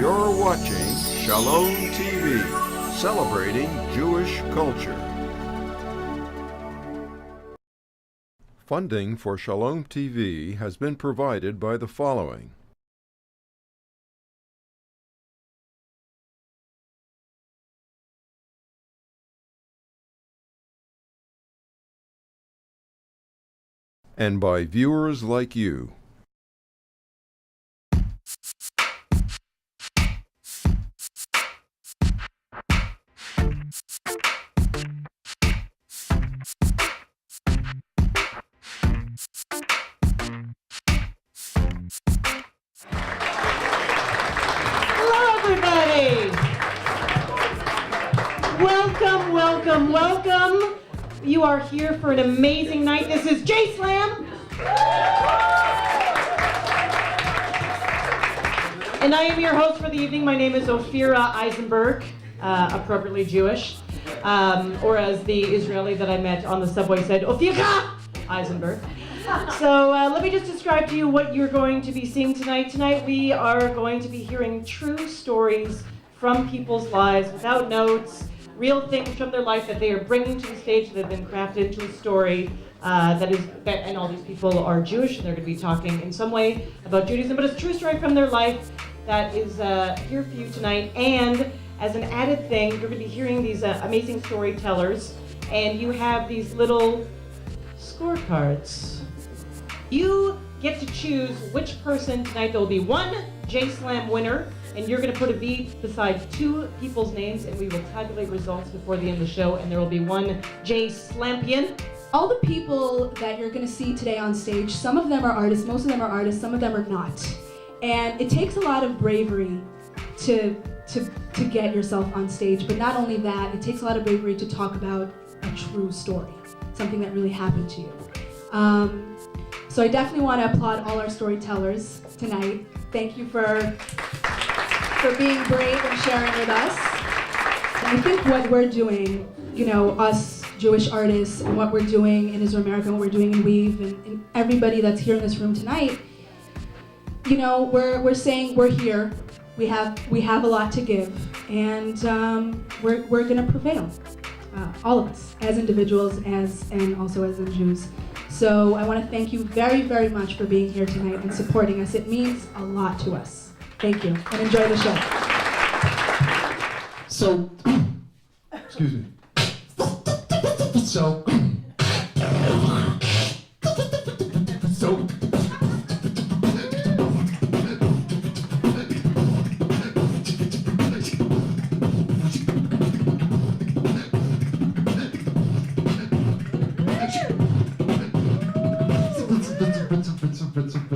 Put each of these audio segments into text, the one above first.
You're watching Shalom TV, celebrating Jewish culture. Funding for Shalom TV has been provided by the following. And by viewers like you. Welcome. You are here for an amazing night. This is J-Slam. And I am your host for the evening. My name is Ophira Eisenberg, appropriately Jewish. Or as the Israeli that I met on the subway said, Ophira Eisenberg. So let me just describe to you what you're going to be seeing tonight. Tonight we are going to be hearing true stories from people's lives without notes. Real things from their life that they are bringing to the stage that have been crafted into a story and all these people are Jewish, and they're going to be talking in some way about Judaism, but it's a true story from their life that is here for you tonight. And as an added thing, you're going to be hearing these amazing storytellers, and you have these little scorecards. You get to choose which person tonight. There will be one J-Slam winner, and you're going to put a V beside two people's names, and we will tabulate results before the end of the show, and there will be one J-Slampion. All the people that you're going to see today on stage, some of them are artists, most of them are artists, some of them are not. And it takes a lot of bravery to get yourself on stage, but not only that, it takes a lot of bravery to talk about a true story, something that really happened to you. So I definitely want to applaud all our storytellers tonight. Thank you for being brave and sharing with us. And I think what we're doing, us Jewish artists, and what we're doing in Isramerica, and what we're doing in Weave, and everybody that's here in this room tonight, we're saying we're here. We have a lot to give, and we're gonna prevail, all of us, as individuals, and also as Jews. So I want to thank you very, very much for being here tonight and supporting us. It means a lot to us. Thank you, and enjoy the show. So, excuse me. So,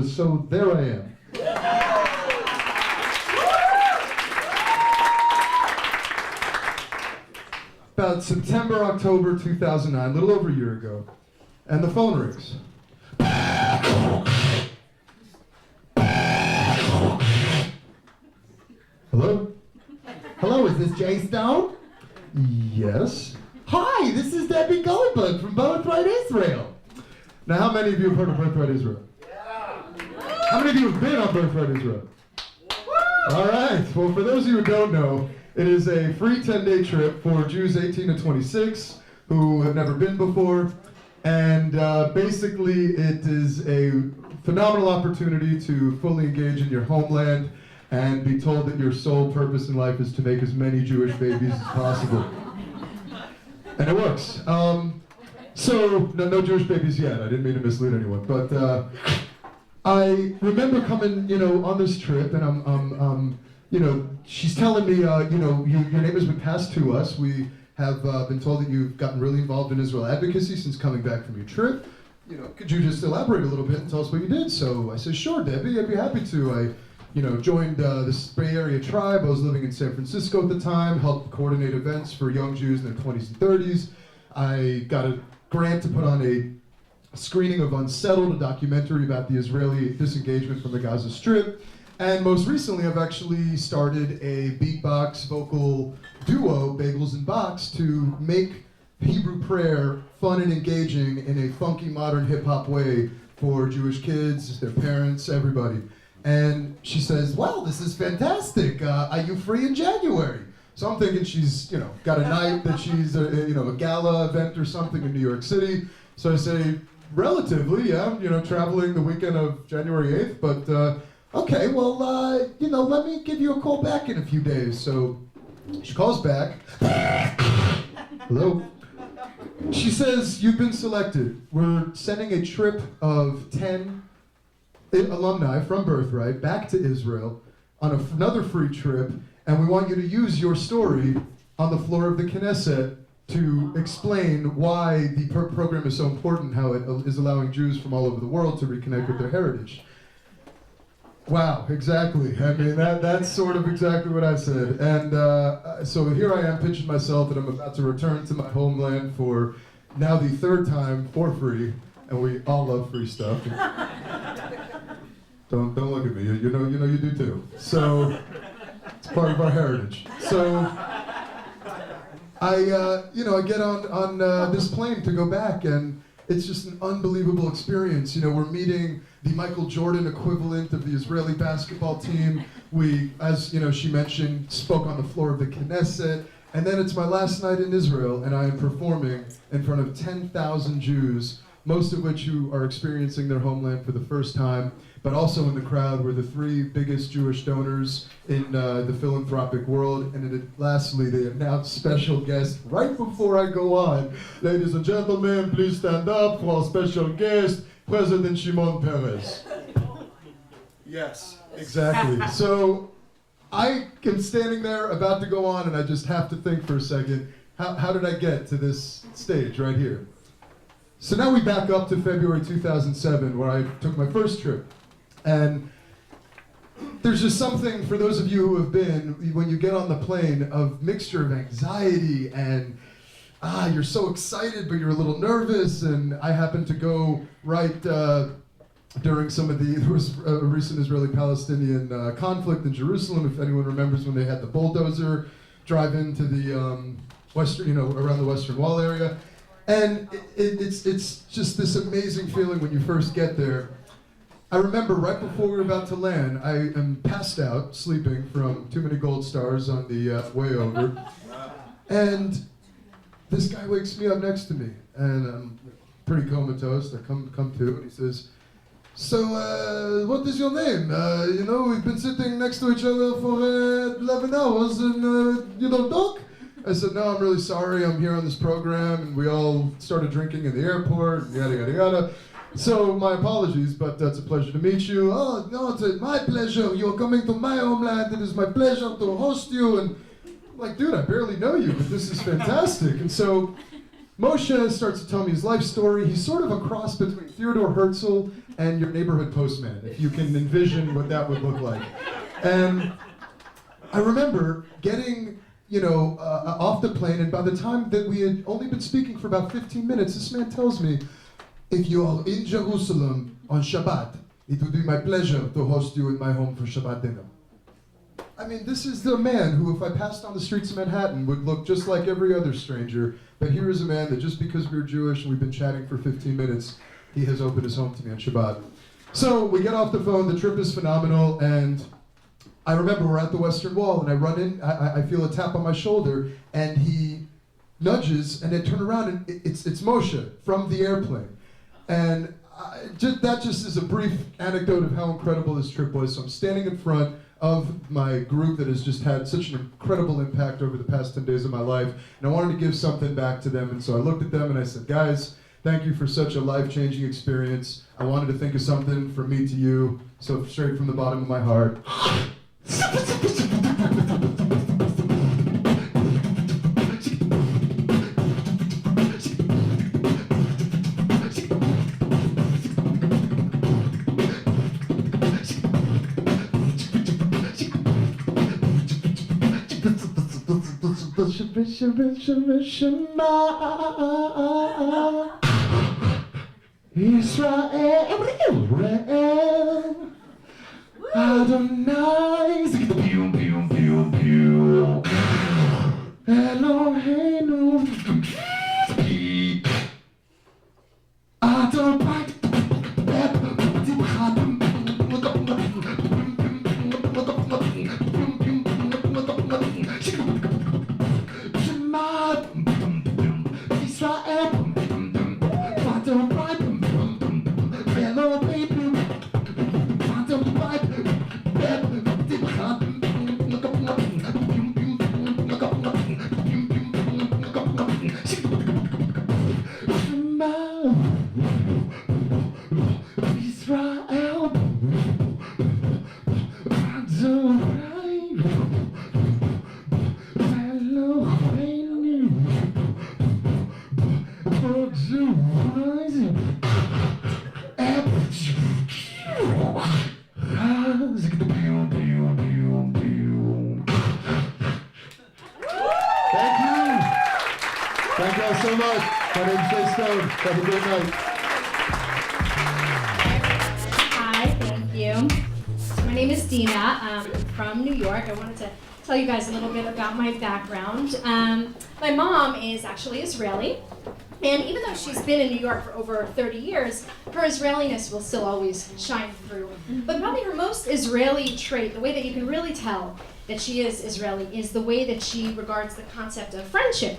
so there I am. About September, October 2009, a little over a year ago, and the phone rings. Hello? Hello, is this Jay Stone? Yes. Hi, this is Debbie Goldberg from Birthright Israel. Now, how many of you have heard of Birthright Israel? How many of you have been on Birthright Israel? All right, well, for those of you who don't know, it is a free 10-day trip for Jews 18 to 26 who have never been before, and basically it is a phenomenal opportunity to fully engage in your homeland and be told that your sole purpose in life is to make as many Jewish babies as possible. And it works. So, no Jewish babies yet. I didn't mean to mislead anyone, but I remember coming, on this trip, and I'm she's telling me, your name has been passed to us. We have been told that you've gotten really involved in Israel advocacy since coming back from your trip. Could you just elaborate a little bit and tell us what you did? So I said, sure, Debbie, I'd be happy to. I, joined this Bay Area tribe. I was living in San Francisco at the time, helped coordinate events for young Jews in their 20s and 30s. I got a grant to put on a screening of Unsettled, a documentary about the Israeli disengagement from the Gaza Strip. And most recently, I've actually started a beatbox vocal duo, Bagels and Box, to make Hebrew prayer fun and engaging in a funky, modern hip-hop way for Jewish kids, their parents, everybody. And she says, well, this is fantastic. Are you free in January? So I'm thinking she's, got a night that she's, a gala event or something in New York City. So I say, relatively, yeah, traveling the weekend of January 8th, but okay, well, let me give you a call back in a few days. So she calls back. Hello? She says, you've been selected. We're sending a trip of 10 alumni from Birthright back to Israel on another free trip, and we want you to use your story on the floor of the Knesset to explain why the program is so important, how it is allowing Jews from all over the world to reconnect with their heritage. Wow, exactly. I mean, that's sort of exactly what I said. And so here I am pitching myself that I'm about to return to my homeland for now the third time for free, and we all love free stuff. Don't look at me. You know you do too. So it's part of our heritage. So I get on this plane to go back, and it's just an unbelievable experience. We're meeting the Michael Jordan equivalent of the Israeli basketball team. We, as she mentioned, spoke on the floor of the Knesset. And then it's my last night in Israel, and I am performing in front of 10,000 Jews, most of which who are experiencing their homeland for the first time. But also in the crowd were the 3 biggest Jewish donors in the philanthropic world. And then lastly, they announced special guest right before I go on. Ladies and gentlemen, please stand up for our special guest, President Shimon Peres. Yes, exactly. So I am standing there about to go on, and I just have to think for a second, how did I get to this stage right here? So now we back up to February 2007, where I took my first trip. And there's just something, for those of you who have been, when you get on the plane, of mixture of anxiety and, you're so excited, but you're a little nervous. And I happened to go right during there was a recent Israeli-Palestinian conflict in Jerusalem, if anyone remembers when they had the bulldozer drive into the western, around the Western Wall area. And it's just this amazing feeling when you first get there. I remember right before we were about to land, I am passed out, sleeping from too many gold stars on the way over. And this guy wakes me up next to me, and I'm pretty comatose. I come to, and he says, so, what is your name? We've been sitting next to each other for 11 hours, and you don't talk? I said, no, I'm really sorry. I'm here on this program, and we all started drinking in the airport, and yada, yada, yada. So, my apologies, but it's a pleasure to meet you. Oh, no, it's my pleasure. You're coming to my homeland. It is my pleasure to host you. And I'm like, dude, I barely know you, but this is fantastic. And so Moshe starts to tell me his life story. He's sort of a cross between Theodore Herzl and your neighborhood postman, if you can envision what that would look like. And I remember getting, off the plane, and by the time that we had only been speaking for about 15 minutes, this man tells me, if you are in Jerusalem on Shabbat, it would be my pleasure to host you in my home for Shabbat dinner. I mean, this is the man who, if I passed on the streets of Manhattan, would look just like every other stranger. But here is a man that just because we're Jewish and we've been chatting for 15 minutes, he has opened his home to me on Shabbat. So we get off the phone, the trip is phenomenal, and I remember we're at the Western Wall, and I run in, I feel a tap on my shoulder, and he nudges, and I turn around, and it's Moshe from the airplane. And that just is a brief anecdote of how incredible this trip was. So I'm standing in front of my group that has just had such an incredible impact over the past 10 days of my life, and I wanted to give something back to them. And so I looked at them and I said, guys, thank you for such a life-changing experience. I wanted to think of something from me to you, so straight from the bottom of my heart. Israel, Adonai, Eloheinu, Adonai. Thank you. Thank you all so much. My name's J-Stone. Have a good night. Hi, thank you. So my name is Dina. I'm from New York. I wanted to tell you guys a little bit about my background. My mom is actually Israeli. And even though she's been in New York for over 30 years, her Israeliness will still always shine through. But probably her most Israeli trait, the way that you can really tell that she is Israeli, is the way that she regards the concept of friendship.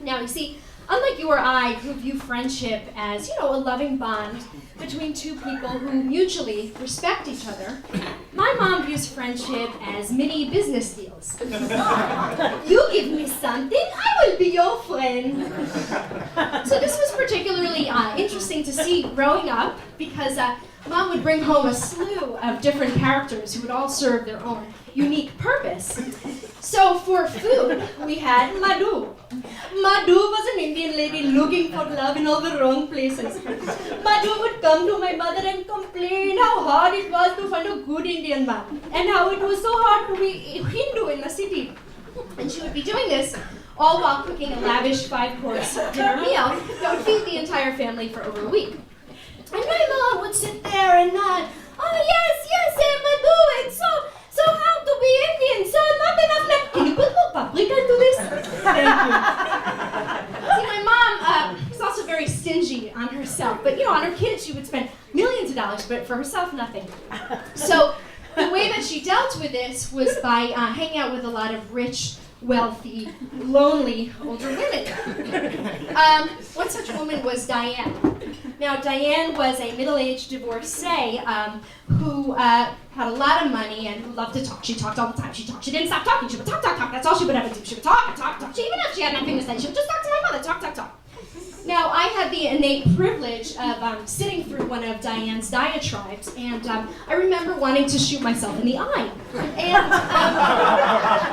Now, you see, unlike you or I, who view friendship as, a loving bond between two people who mutually respect each other, my mom views friendship as mini business deals. You give me something, I will be your friend. So this was particularly interesting to see growing up because Mom would bring home a slew of different characters who would all serve their own unique purpose. So for food, we had Madhu. Madhu was an Indian lady looking for love in all the wrong places. Madhu would come to my mother and complain how hard it was to find a good Indian man and how it was so hard to be Hindu in the city. And she would be doing this all while cooking a lavish 5-course dinner meal that would feed the entire family for over a week. And my mom would sit there and nod. Oh yes, Madhu, it's so hard to be Indian, so not enough left. Can you put more paprika into this? Thank you. See, my mom is also very stingy on herself, but on her kids she would spend millions of dollars, but for herself, nothing. So the way that she dealt with this was by hanging out with a lot of rich, wealthy, lonely older women. One such woman was Diane. Now, Diane was a middle-aged divorcee who had a lot of money and who loved to talk. She talked all the time. She didn't stop talking. She would talk. That's all she would ever do. She would talk. Even if she had nothing to say, she would just talk to my mother. Talk. Now, I had the innate privilege of sitting through one of Diane's diatribes, and I remember wanting to shoot myself in the eye. And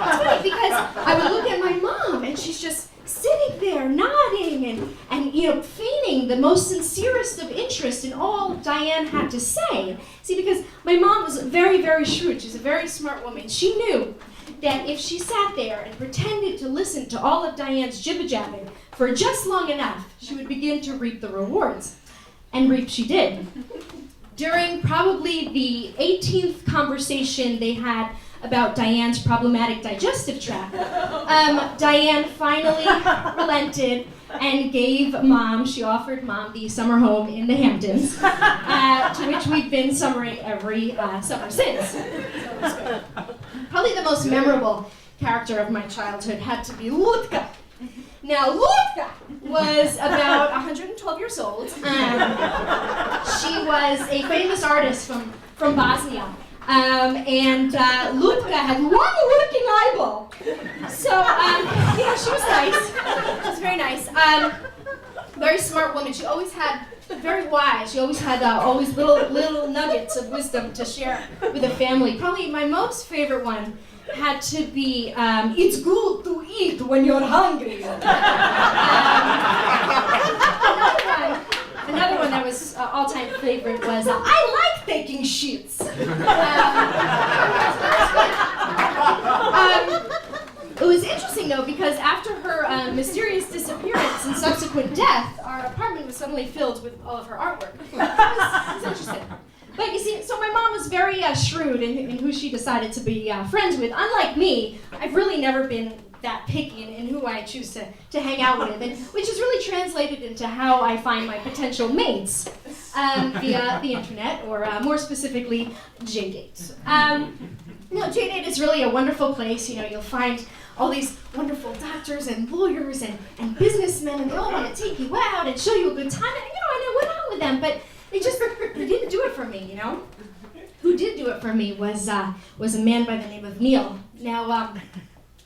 it's funny because I would look at my mom, and she's just sitting there nodding and feigning the most sincerest of interest in all Diane had to say. See, because my mom was very, very shrewd. She's a very smart woman. She knew that if she sat there and pretended to listen to all of Diane's jibber-jabbing for just long enough, she would begin to reap the rewards. And reap she did. During probably the 18th conversation they had about Diane's problematic digestive tract, Diane finally relented and she offered Mom the summer home in the Hamptons, to which we've been summering every summer since. So it was good. Probably the most memorable character of my childhood had to be Lutka. Now, Lutka was about 112 years old. She was a famous artist from Bosnia. And Lutka had one working eyeball. So, she was nice. She was very nice. Very smart woman. She always had, very wise. She always had always little nuggets of wisdom to share with the family. Probably my most favorite one had to be, it's good to eat when you're hungry. Another one that was all-time favorite was, I like taking shits. It was interesting, though, because after her mysterious disappearance and subsequent death, our apartment was suddenly filled with all of her artwork. It was interesting. But you see, so my mom was very shrewd in who she decided to be friends with. Unlike me, I've really never been that picky in who I choose to hang out with, and which is really translated into how I find my potential mates via the internet, or more specifically, J-Date. J-Date is really a wonderful place. You'll find all these wonderful doctors and lawyers and businessmen, and they all want to take you out and show you a good time. And I went out with them, but they didn't do it for me. Who did do it for me was a man by the name of Neil. Now,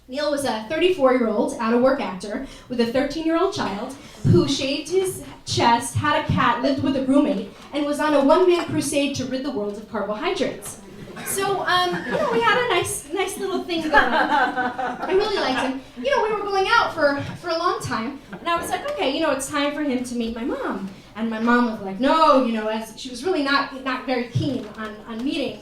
Neil was a 34-year-old out-of-work actor with a 13-year-old child who shaved his chest, had a cat, lived with a roommate, and was on a one-man crusade to rid the world of carbohydrates. So, we had a nice little thing going. I really liked him. We were going out for a long time, and I was like, okay, it's time for him to meet my mom. And my mom was like, no, as she was really not very keen on meeting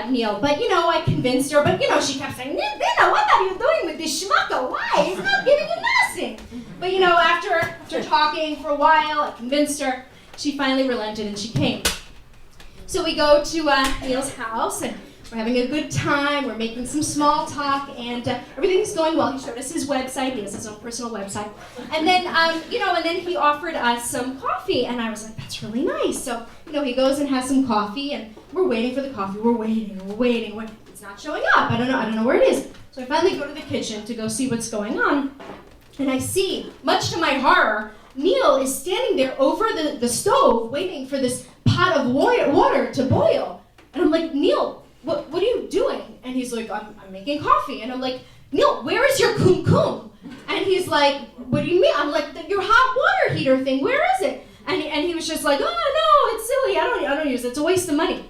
Neil. But, I convinced her. But, she kept saying, Dina, what are you doing with this schmucko? Why? He's not giving you nothing. But, after talking for a while, I convinced her. She finally relented and she came. So we go to Neil's house and we're having a good time. We're making some small talk and everything's going well. He showed us his website. He has his own personal website. And then, and then he offered us some coffee. And I was like, that's really nice. So, he goes and has some coffee and we're waiting for the coffee. We're waiting. It's not showing up. I don't know where it is. So I finally go to the kitchen to go see what's going on. And I see, much to my horror, Neil is standing there over the stove waiting for this pot of water to boil. And I'm like, Neil, what are you doing? And he's like, I'm making coffee. And I'm like, Neil, where is your kum? And he's like, what do you mean? I'm like, your hot water heater thing, where is it? And he was just like, oh no, it's silly, I don't use it, it's a waste of money.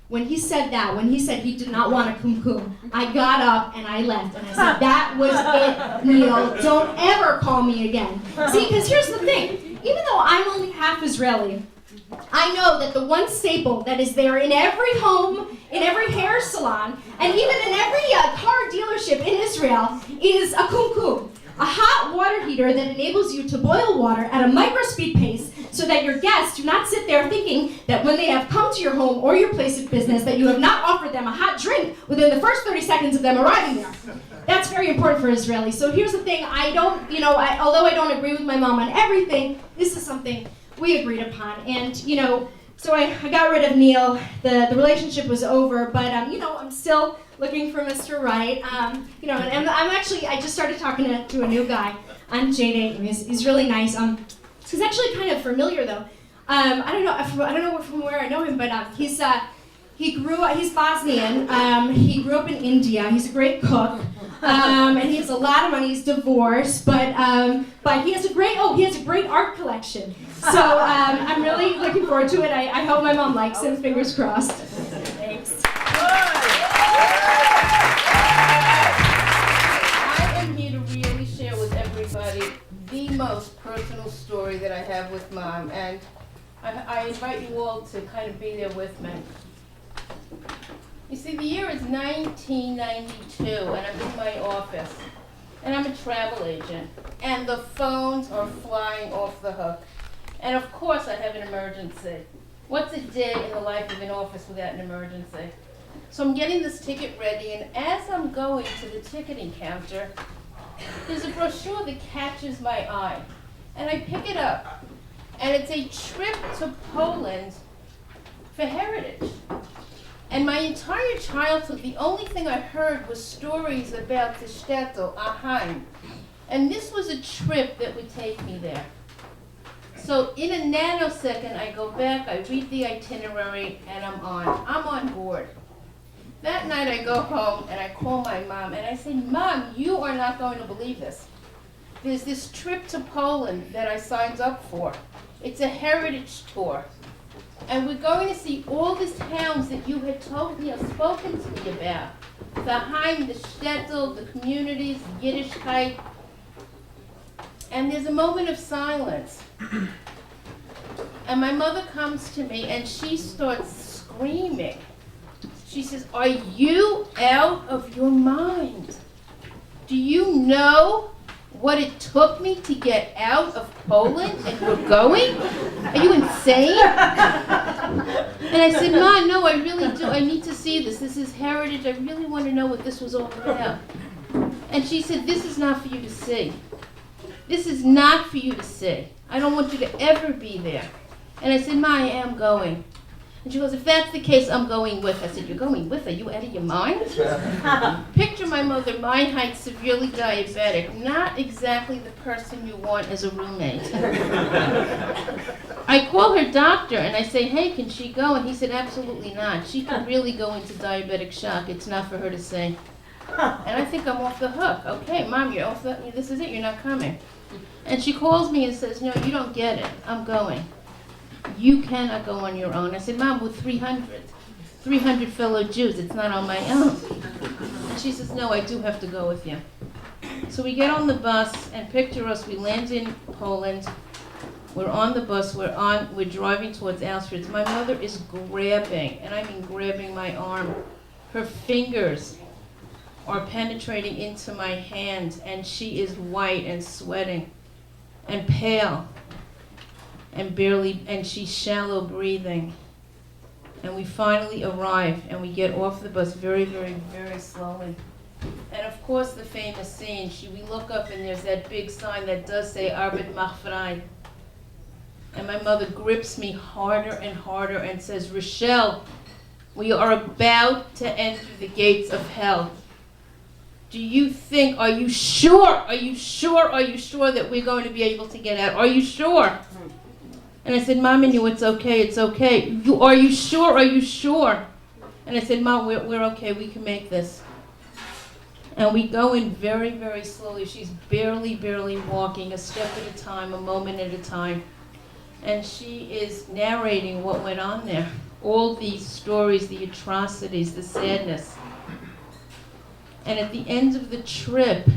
When he said he did not want a kum, I got up and I left. And I said, that was it, Neil. Don't ever call me again. See, because here's the thing. Even though I'm only half Israeli, I know that the one staple that is there in every home, in every hair salon, and even in every car dealership in Israel is a kum. A hot water heater that enables you to boil water at a microspeed pace so that your guests do not sit there thinking that when they have come to your home or your place of business that you have not offered them a hot drink within the first 30 seconds of them arriving there. That's very important for Israelis. So here's the thing, although I don't agree with my mom on everything, this is something we agreed upon. And, so I got rid of Neil. The relationship was over, but, I'm still looking for Mr. Right. And I just started talking to a new guy on J-Date. He's really nice. He's actually kind of familiar though. I don't know from where I know him, but he's Bosnian. He grew up in India. He's a great cook. And he has a lot of money. He's divorced, but he has a great art collection. So I'm really looking forward to it. I hope my mom likes him. Fingers crossed. Thanks. I am here to really share with everybody the most personal story that I have with Mom, and I invite you all to kind of be there with me. You see, the year is 1992, and I'm in my office, and I'm a travel agent, and the phones are flying off the hook. And of course I have an emergency. What's a day in the life of an office without an emergency? So I'm getting this ticket ready, and as I'm going to the ticketing counter, there's a brochure that catches my eye. And I pick it up, and it's a trip to Poland for heritage. And my entire childhood, the only thing I heard was stories about the shtetl, Ahaim. And this was a trip that would take me there. So in a nanosecond, I go back, I read the itinerary, and I'm on board. That night I go home and I call my mom and I say, Mom, you are not going to believe this. There's this trip to Poland that I signed up for. It's a heritage tour. And we're going to see all these towns that you had spoken to me about. The Heim, the shtetl, the communities, the Yiddishkeit. And there's a moment of silence. And my mother comes to me and she starts screaming. She says, are you out of your mind? Do you know what it took me to get out of Poland and we're going? Are you insane? And I said, Ma, no, I really do. I need to see this. This is heritage. I really want to know what this was all about. And she said, this is not for you to see. This is not for you to see. I don't want you to ever be there. And I said, Ma, I am going. And she goes, if that's the case, I'm going with. I said, you're going with? Are you out of your mind? Picture my mother, my height, severely diabetic, not exactly the person you want as a roommate. I call her doctor and I say, hey, can she go? And he said, absolutely not. She could really go into diabetic shock. It's not for her to say. And I think I'm off the hook. Okay, Mom, you're off the, this is it, you're not coming. And she calls me and says, no, you don't get it. I'm going. You cannot go on your own. I said, Mom, we're 300 fellow Jews. It's not on my own. And she says, no, I do have to go with you. So we get on the bus and picture us, we land in Poland. We're on the bus, we're driving towards Auschwitz. My mother is grabbing, and I mean grabbing my arm. Her fingers are penetrating into my hand, and she is white and sweating and pale and she's shallow breathing. And we finally arrive, and we get off the bus very, very, very slowly. And of course, the famous scene, we look up and there's that big sign that does say Arbeit macht frei. And my mother grips me harder and harder and says, Rochelle, we are about to enter the gates of hell. Are you sure that we're going to be able to get out? Are you sure? And I said, Mom, it's okay, it's okay. Are you sure? And I said, Mom, we're okay, we can make this. And we go in very, very slowly. She's barely walking, a step at a time, a moment at a time. And she is narrating what went on there. All these stories, the atrocities, the sadness. And at the end of the trip,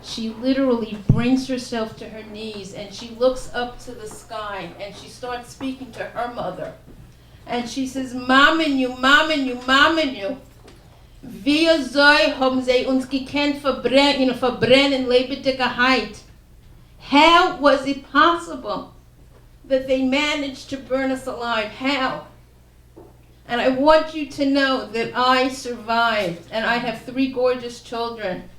she literally brings herself to her knees and she looks up to the sky and she starts speaking to her mother. And she says, Mamenu. Wir haben sie uns gekannt verbrennen, Lebendigkeit. How was it possible that they managed to burn us alive? How? And I want you to know that I survived, and I have 3 gorgeous children.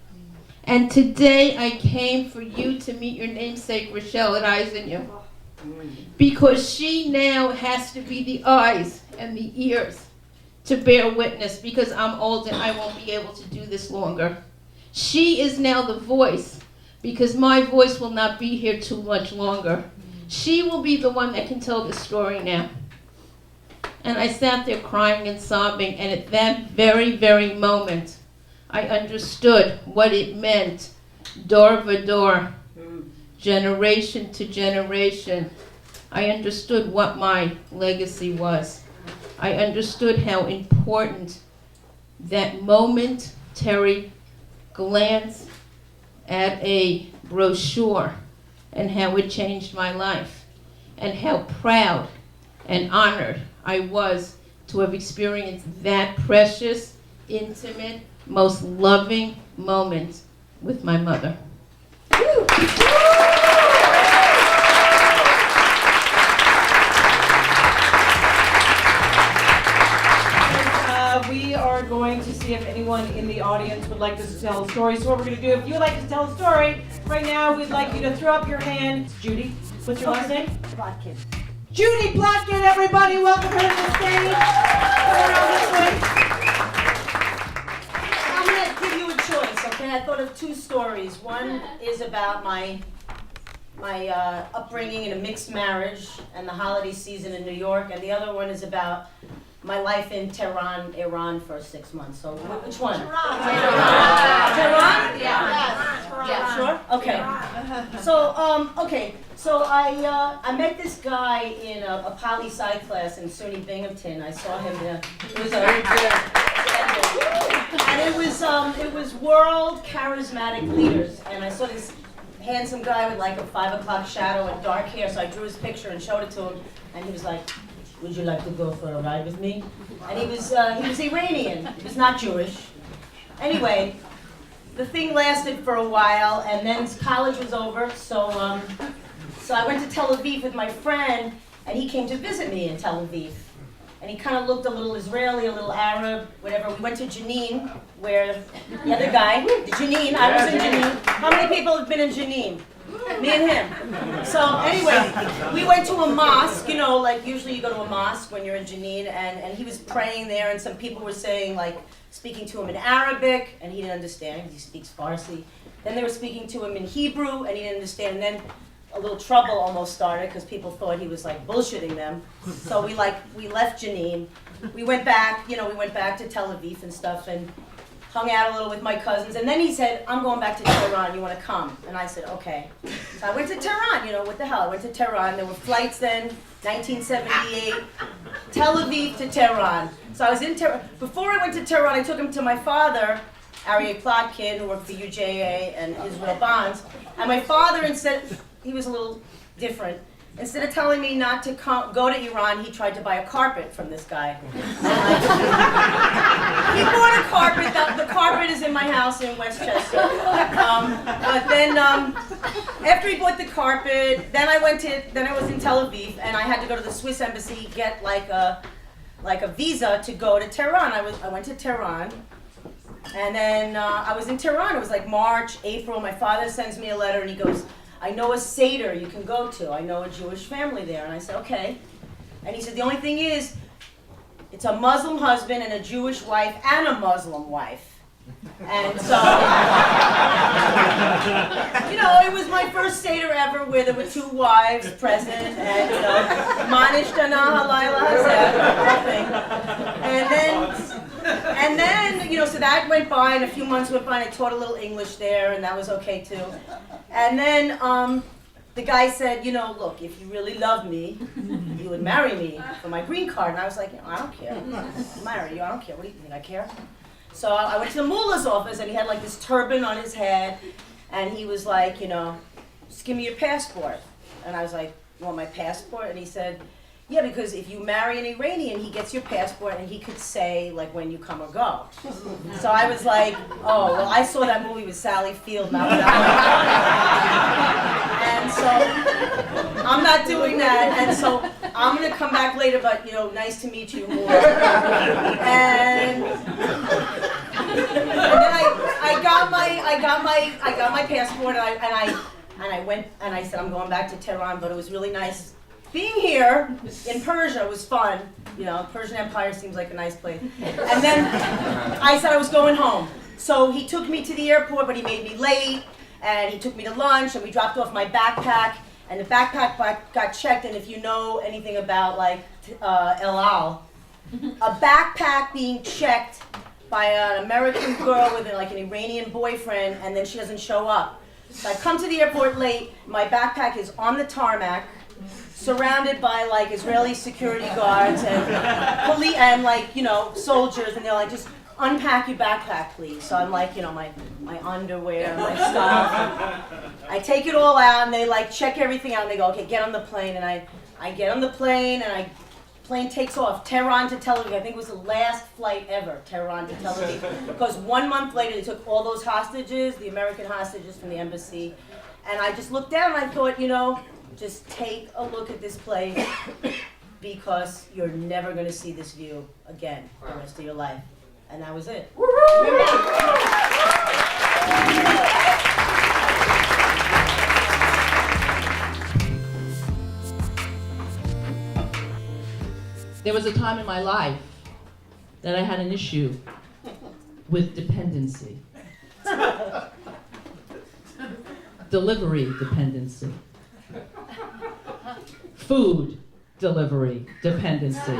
And today I came for you to meet your namesake, Rochelle, at Isramerica. Because she now has to be the eyes and the ears to bear witness, because I'm old and I won't be able to do this longer. She is now the voice, because my voice will not be here too much longer. She will be the one that can tell the story now. And I sat there crying and sobbing, and at that very, very moment, I understood what it meant, door by door, generation to generation. I understood what my legacy was. I understood how important that momentary glance at a brochure and how it changed my life, and how proud and honored I was to have experienced that precious, intimate, most loving moment with my mother. We are going to see if anyone in the audience would like to tell a story. So what we're going to do, if you would like to tell a story, right now we'd like you to throw up your hand. Judy, what's your last name? Plotkin. Judy Plotkin, everybody, welcome her to the stage. Come around this way. I'm going to give you a choice, okay? I thought of 2 stories. One is about my upbringing in a mixed marriage and the holiday season in New York, and the other one is about my life in Tehran, Iran for 6 months. So which one? Tehran? Yeah. Sure? Okay. So I met this guy in a poli-sci class in SUNY Binghamton. I saw him there. It was and it was world charismatic leaders. And I saw this handsome guy with like a 5 o'clock shadow and dark hair. So I drew his picture and showed it to him. And he was like, would you like to go for a ride with me? And he was Iranian. He was not Jewish. Anyway, the thing lasted for a while, and then college was over. So I went to Tel Aviv with my friend, and he came to visit me in Tel Aviv. And he kind of looked a little Israeli, a little Arab, whatever. We went to Jenin, where the other guy, Jenin, I was in Jenin. How many people have been in Jenin? Me and him. So anyway, we went to a mosque, you know, like usually you go to a mosque when you're in Jenin, and he was praying there, and some people were saying, like, speaking to him in Arabic, and he didn't understand, he speaks Farsi. Then they were speaking to him in Hebrew, and he didn't understand, and then a little trouble almost started, because people thought he was, like, bullshitting them. So we left Jenin, we went back to Tel Aviv and stuff, and hung out a little with my cousins, and then he said, I'm going back to Tehran, you want to come? And I said, okay. So I went to Tehran, you know, what the hell? I went to Tehran, there were flights then, 1978, Tel Aviv to Tehran. So I was in Tehran. Before I went to Tehran, I took him to my father, Aryeh Plotkin, who worked for UJA and Israel Bonds, and my father, instead, he was a little different. Instead of telling me not to go to Iran, he tried to buy a carpet from this guy. He bought a carpet. The carpet is in my house in Westchester. But then, after he bought the carpet, then I was in Tel Aviv, and I had to go to the Swiss embassy, get like a visa to go to Tehran. I went to Tehran, and then I was in Tehran. It was like March, April. My father sends me a letter, and he goes, I know a Seder you can go to. I know a Jewish family there. And I said, okay. And he said, the only thing is, it's a Muslim husband and a Jewish wife and a Muslim wife. And so, it was my first Seder ever where there were 2 wives present, and, Manish Dana Halayla Hazeh, and then, so that went by, and a few months went by, and I taught a little English there, and that was okay too. And then the guy said, look, if you really love me, you would marry me for my green card. And I was like, I don't care. I'll marry you, I don't care. What do you think, I care? So I went to the mullah's office, and he had like this turban on his head, and he was like, just give me your passport. And I was like, you want my passport? And he said, yeah, because if you marry an Iranian, he gets your passport, and he could say, like, when you come or go. So I was like, oh, well, I saw that movie with Sally Field, not that one. And so I'm not doing that, and so I'm going to come back later, but, nice to meet you more. And then I got my passport, and I went, and I said, I'm going back to Tehran, but it was really nice being here in Persia. Was fun. Persian Empire seems like a nice place. And then I said I was going home. So he took me to the airport, but he made me late, and he took me to lunch, and we dropped off my backpack, and the backpack got checked, and if you know anything about, like, El Al, a backpack being checked by an American girl with, like, an Iranian boyfriend, and then she doesn't show up. So I come to the airport late, my backpack is on the tarmac, surrounded by like Israeli security guards and police and like soldiers, and they're like, just unpack your backpack, please. So I'm like, my underwear, my stuff. I take it all out, and they like check everything out, and they go, okay, get on the plane. And I get on the plane, and plane takes off, Tehran to Tel Aviv. I think it was the last flight ever, Tehran to Tel Aviv, because 1 month later they took all those hostages, the American hostages from the embassy, and I just looked down and I thought, just take a look at this place, because you're never going to see this view again for the rest of your life. And that was it. There was a time in my life that I had an issue with dependency. Delivery dependency. Food delivery dependency.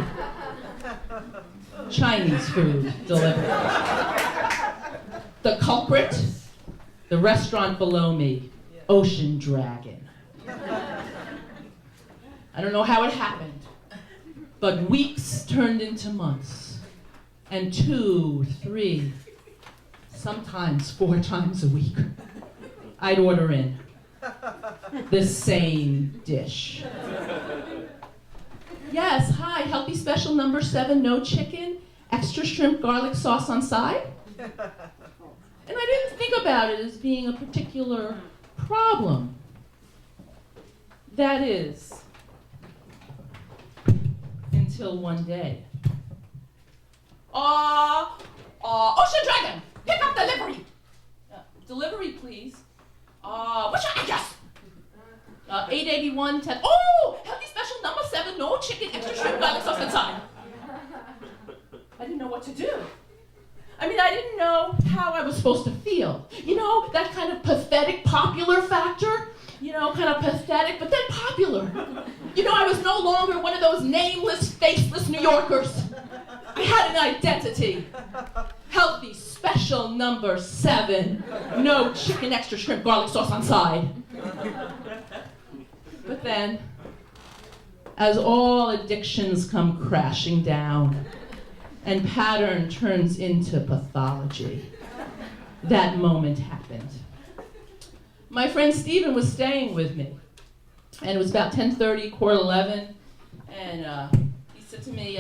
Chinese food delivery. The culprit, the restaurant below me, Ocean Dragon. I don't know how it happened, but weeks turned into months, and 2, 3, sometimes 4 times a week, I'd order in the same dish. Yes, hi, healthy special number 7, no chicken, extra shrimp, garlic sauce on side. And I didn't think about it as being a particular problem. That is, until one day. Ocean Dragon, pick up delivery. Delivery, please. What's your address? 881 10. Oh, healthy special number 7, no chicken, extra shrimp, garlic sauce inside. I didn't know what to do. I didn't know how I was supposed to feel. That kind of pathetic popular factor. Kind of pathetic, but then popular. I was no longer one of those nameless, faceless New Yorkers. I had an identity. Healthy special number 7, no chicken, extra shrimp, garlic sauce on side. But then, as all addictions come crashing down, and pattern turns into pathology, that moment happened. My friend Stephen was staying with me. And it was about 10:30, 11, and he said to me,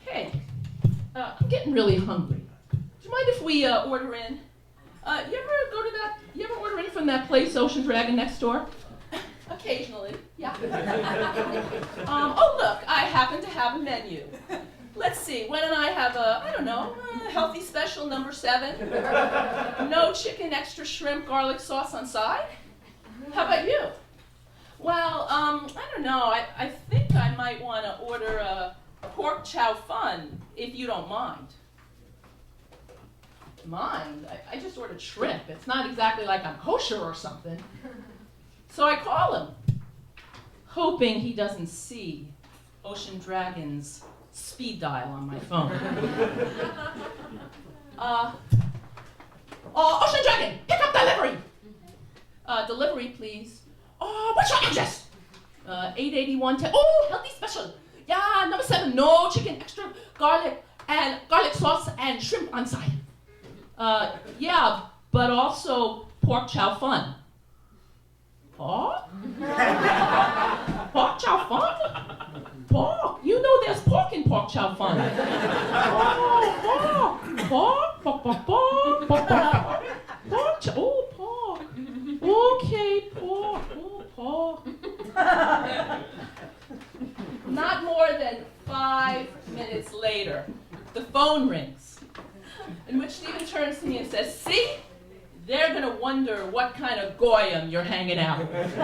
hey, I'm getting really hungry. Do you mind if we order in? You ever order in from that place, Ocean Dragon, next door? Occasionally, yeah. Oh look, I happen to have a menu. Let's see, why don't I have a healthy special number 7? No chicken, extra shrimp, garlic sauce on side? How about you? Well, I don't know, I think I might want to order a pork chow fun, if you don't mind. Mind? I just ordered shrimp. It's not exactly like I'm kosher or something. So I call him, hoping he doesn't see Ocean Dragon's speed dial on my phone. Ocean Dragon, pick up delivery! Delivery, please. What's your address? 88110. Oh, healthy special. Yeah, number 7, no chicken, extra garlic sauce and shrimp on side. Yeah, but also pork chow fun. Pork? Pork chow fun? Pork? You know there's pork in pork chow fun. Pork. Okay, pork. Oh, pork. Not more than 5 minutes later, the phone rings, in which Stephen turns to me and says, see? They're gonna wonder what kind of goyim you're hanging out with.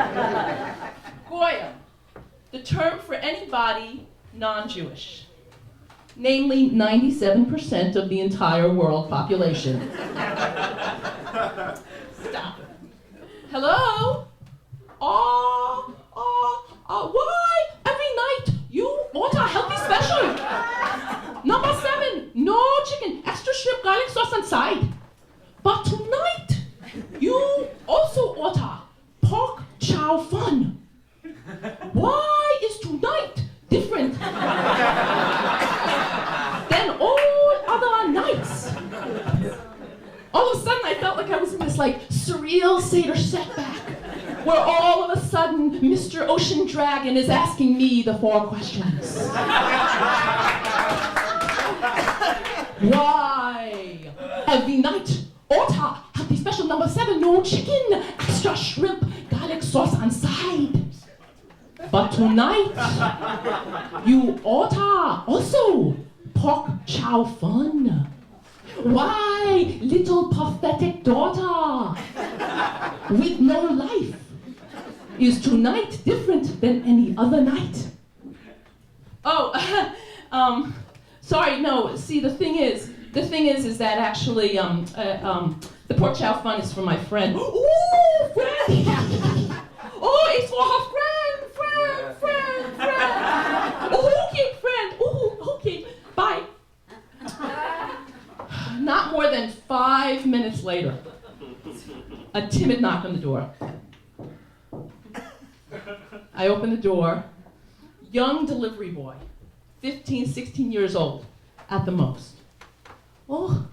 Goyim, the term for anybody non-Jewish, namely 97% of the entire world population. Stop. Hello? Why? Every night you order a healthy special. Number 7, no chicken, extra shrimp, garlic sauce on side. But tonight, you also order pork chow fun. Why is tonight different than all other nights? All of a sudden, I felt like I was in this surreal Seder setback, where all of a sudden, Mr. Ocean Dragon is asking me the 4 questions. Why? Every night, order healthy special number 7, no chicken, extra shrimp, garlic sauce on side. But tonight, you order also pork chow fun. Why, little pathetic daughter with no life, is tonight different than any other night? Sorry, no, see, the thing is that actually, the pork chow fun is for my friend. Ooh, friend! Oh, it's for her friend. Oh, okay, friend. Oh, okay, bye. Not more than 5 minutes later, a timid knock on the door. I open the door. Young delivery boy, 15, 16 years old at the most. Oh,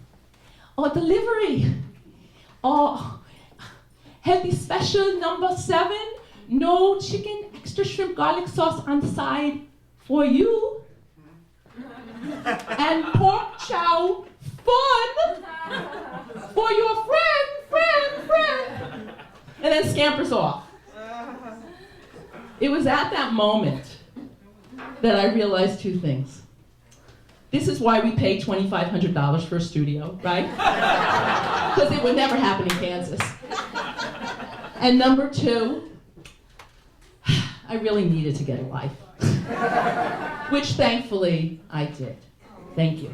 delivery. Healthy special number 7, no chicken, extra shrimp, garlic sauce on side for you. And pork chow fun for your friend. And then scampers off. It was at that moment that I realized 2 things. This is why we pay $2,500 for a studio, right? Because it would never happen in Kansas. And number 2, I really needed to get a life. Which thankfully I did. Thank you.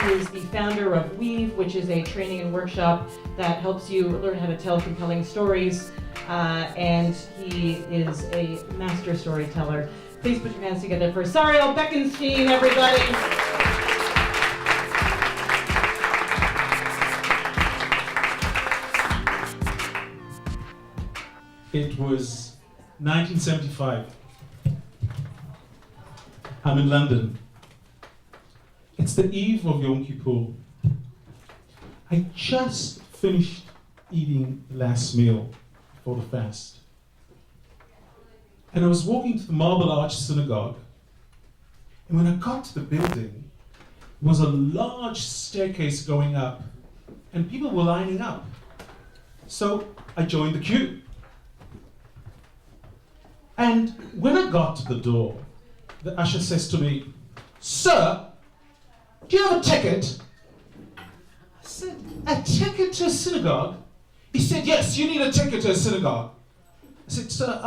He is the founder of Weave, which is a training and workshop that helps you learn how to tell compelling stories. And he is a master storyteller. Please put your hands together for Sariel Beckenstein, everybody. It was 1975. I'm in London. It's the eve of Yom Kippur. I just finished eating the last meal before the fast. And I was walking to the Marble Arch Synagogue, and when I got to the building, there was a large staircase going up, and people were lining up. So I joined the queue. And when I got to the door, the usher says to me, "Sir, do you have a ticket?" I said, "A ticket to a synagogue?" He said, "Yes, you need a ticket to a synagogue." I said, "Sir,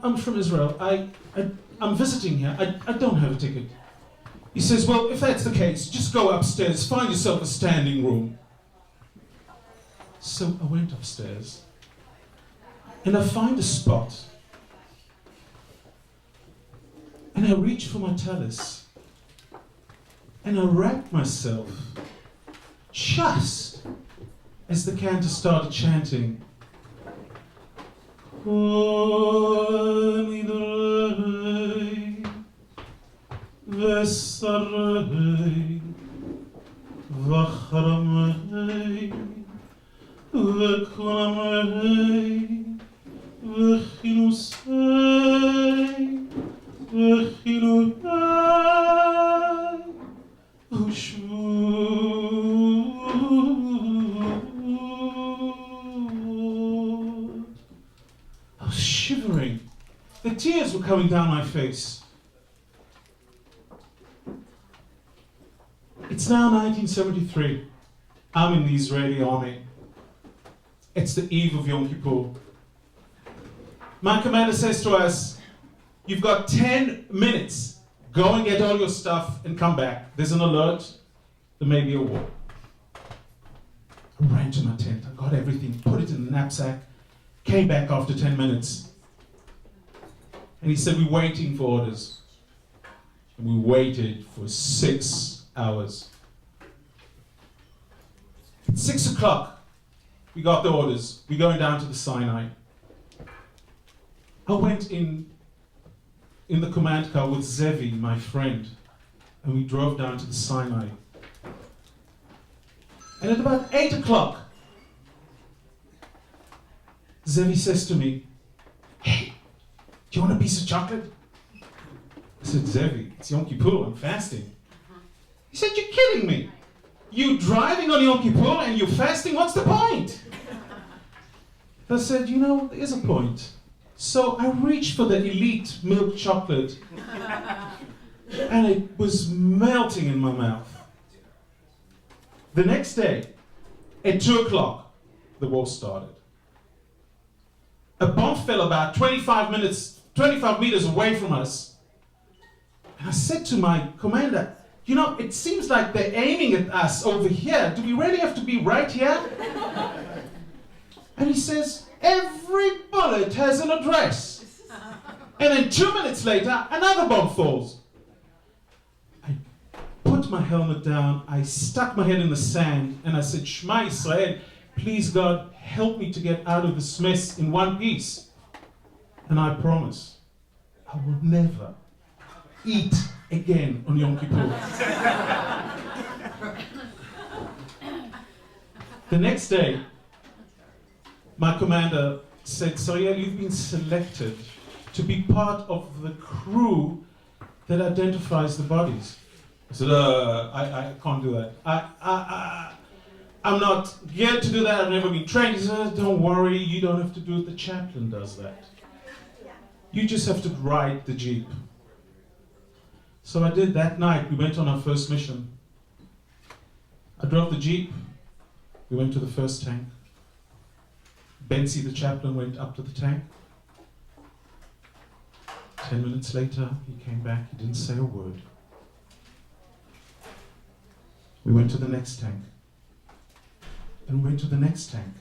I'm from Israel. I'm visiting here. I don't have a ticket." He says, "Well, if that's the case, just go upstairs, find yourself a standing room." So I went upstairs, and I find a spot, and I reach for my tallis, and I wrap myself just as the cantor started chanting, Vesarei, Vachramei, Vekramei, Vechinusei, Vechinusei, Ushvu. I was shivering. The tears were coming down my face. It's now 1973. I'm in the Israeli army. It's the eve of Yom Kippur. My commander says to us, "You've got 10 minutes. Go and get all your stuff and come back. There's an alert. There may be a war." I ran to my tent. I got everything, put it in the knapsack, came back after 10 minutes. And he said, "We're waiting for orders." And we waited for 6 hours. At 6 o'clock, we got the orders. We're going down to the Sinai. I went in the command car with Zevi, my friend, and we drove down to the Sinai. And at about 8 o'clock, Zevi says to me, "Hey, do you want a piece of chocolate?" I said, "Zevi, it's Yom Kippur, I'm fasting." He said, "You're kidding me. You driving on Yom Kippur and you're fasting? What's the point?" I said, there is a point. So I reached for the elite milk chocolate, and it was melting in my mouth. The next day, at 2 o'clock, the war started. A bomb fell about 25 meters away from us. And I said to my commander, "It seems like they're aiming at us over here. Do we really have to be right here?" And he says, "Every bullet has an address." And then 2 minutes later, another bomb falls. I put my helmet down, I stuck my head in the sand, and I said, "Shema Israel, please God, help me to get out of this mess in one piece. And I promise, I will never eat again on Yom Kippur." The next day, my commander said, "Sariel, you've been selected to be part of the crew that identifies the bodies." I said, I can't do that. I'm not geared to do that. I've never been trained." He said, "Don't worry, you don't have to do it. The chaplain does that. You just have to ride the jeep." So I did that night. We went on our first mission. I drove the jeep. We went to the first tank. Benzi, the chaplain, went up to the tank. 10 minutes later, he came back. He didn't say a word. We went to the next tank. And we went to the next tank.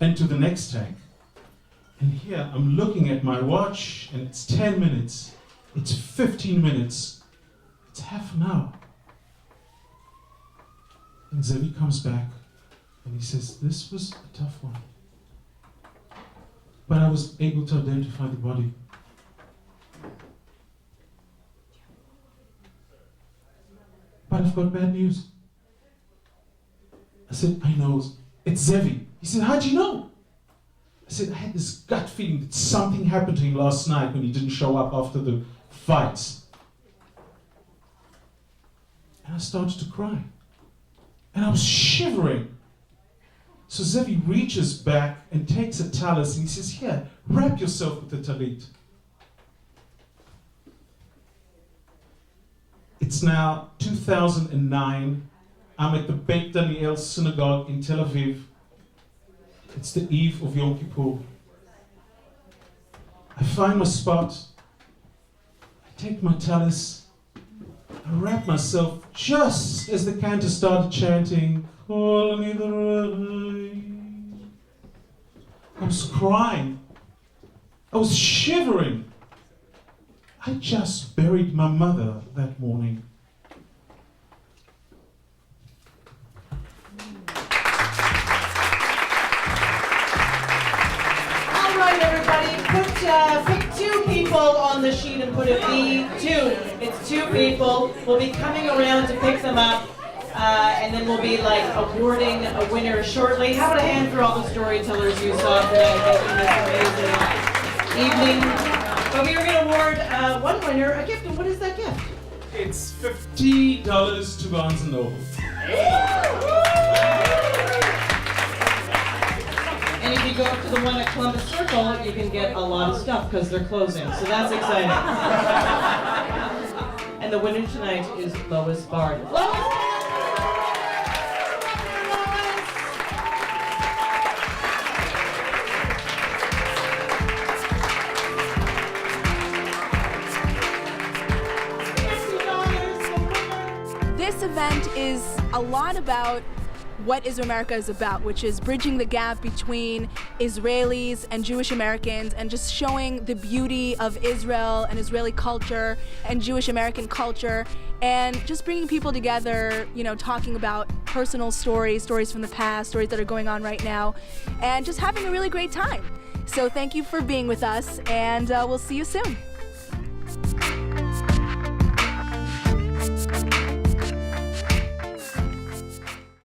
And to the next tank. And here, I'm looking at my watch, and it's 10 minutes. It's 15 minutes. It's half an hour. And Zevi comes back. And he says, "This was a tough one. But I was able to identify the body." But I've got bad news. I said, "I know, it's Zevi. He said, how'd you know? I said, I had this gut feeling that something happened to him last night when he didn't show up after the fights. And I started to cry. And I was shivering. So Zevi reaches back and takes a talus and he says, here, wrap yourself with the talit. It's now 2009. I'm at the Beit Daniel synagogue in Tel Aviv. It's the eve of Yom Kippur. I find my spot. I take my talus. I wrap myself just as the cantor started chanting, Kol Nidrei. I was crying. I was shivering. I just buried my mother that morning. All right, everybody, pick two people on the sheet and put a B2. It's two people. We'll be coming around to pick them up, and then we'll be like awarding a winner shortly. How about a hand for all the storytellers you saw today in this amazing evening? But we are going to award one winner a gift. And what is that gift? It's $50 to Barnes & Noble. And if you go up to the one at Columbus Circle, you can get a lot of stuff because they're closing. So that's exciting. And the winner tonight is Lois Bard. Lois! This event is a lot about what Isramerica is about, which is bridging the gap between Israelis and Jewish Americans and just showing the beauty of Israel and Israeli culture and Jewish American culture and just bringing people together, you know, talking about personal stories from the past, stories that are going on right now, and just having a really great time. So thank you for being with us, and we'll see you soon.